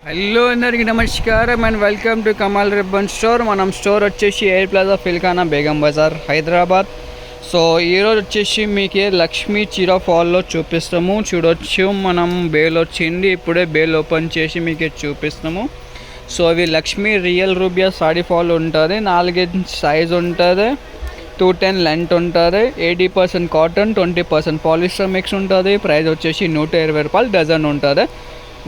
Hello అందరికీ నమస్కారం and welcome to Kamal ribbon store. మనం స్టోర్ వచ్చేసి air plaza Feelkhana Begum Bazar Hyderabad. So ఈరోజు వచ్చేసి మీకు లక్ష్మీ చీర ఫాల్లో చూపిస్తాము. చూడొచ్చు మనం బేల్ వచ్చింది, ఇప్పుడే బేల్ ఓపెన్ చేసి మీకు చూపిస్తాము. సో ఇవి లక్ష్మీ రియల్ రూబియా సాడీ ఫాల్ ఉంటుంది. 4 సైజ్ ఉంటుంది, 210 లెంత్ ఉంటుంది, 80% కాటన్, 20% పాలిస్టర్ మిక్స్ ఉంటుంది. ప్రైస్ వచ్చేసి 120 రూపాయలు డజన్ ఉంటుంది.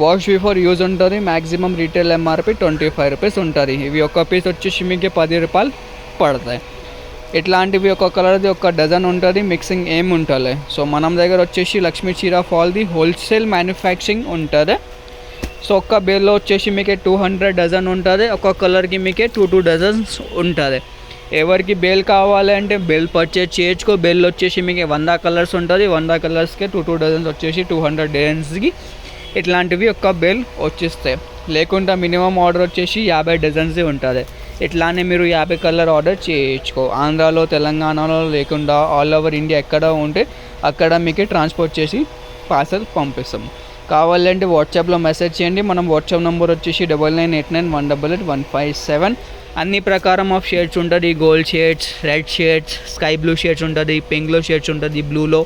వాష్ బిఫోర్ యూజ్ ఉంటుంది. మ్యాక్సిమం రీటైల్ ఎంఆర్పి 25 రూపీస్ ఉంటుంది. ఇవి ఒక పీస్ వచ్చేసి మీకు 10 రూపాయలు పడతాయి. ఇట్లాంటివి ఒక కలర్ది ఒక డజన్ ఉంటుంది, మిక్సింగ్ ఏం ఉంటుంది. సో మనం దగ్గర వచ్చేసి లక్ష్మీ చీర ఫాల్ది హోల్సేల్ మ్యానుఫ్యాక్చరింగ్ ఉంటుంది. సో ఒక్క బేల్లో వచ్చేసి మీకు 200 డజన్ ఉంటుంది. ఒక్క కలర్కి మీకు 2 డజన్స్ ఉంటుంది. ఎవరికి బేల్ కావాలంటే బేల్ పర్చేజ్ చేయొచ్చుకో. బేల్ వచ్చేసి మీకు 100 కలర్స్ ఉంటుంది. 100 కలర్స్కి 2 డజన్స్ వచ్చేసి 200 డజన్స్కి ఇట్లాంటివి ఒక్క బేల్ వచ్చేస్తాయి. లేకుండా మినిమం ఆర్డర్ వచ్చేసి 50 డజన్సే ఉంటుంది. ఇట్లానే మీరు 50 కలర్ ఆర్డర్ చేయొచ్చుకో. ఆంధ్రాలో, తెలంగాణలో లేకుండా ఆల్ ఓవర్ ఇండియా ఎక్కడ ఉంటే అక్కడ మీకు ట్రాన్స్పోర్ట్ చేసి పార్సల్ పంపిస్తాము. కావాలంటే వాట్సాప్లో మెసేజ్ చేయండి. మనం వాట్సాప్ నెంబర్ వచ్చేసి 9989188157. అన్ని ప్రకారం ఆఫ్ షేడ్స్ ఉంటుంది. Gold shades, red shades, sky blue shades ఉంటుంది, పింక్లో షేడ్స్ ఉంటుంది, బ్లూలో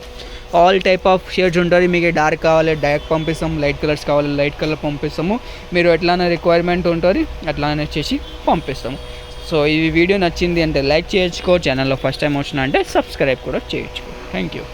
ఆల్ టైప్ ఆఫ్ షేడ్స్ ఉంటుంది. మీకు డార్క్ కావాలి డార్క్ పంపిస్తాము, లైట్ కలర్స్ కావాలి లైట్ కలర్ పంపిస్తాము. మీరు ఎట్లానే రిక్వైర్మెంట్ ఉంటుంది అట్లానే చేసి పంపిస్తాము. సో ఈ వీడియో నచ్చింది అంటే లైక్ చేయొచ్చుకో. ఛానల్లో ఫస్ట్ టైం వచ్చినా అంటే సబ్స్క్రైబ్ కూడా చేయొచ్చు. Thank you.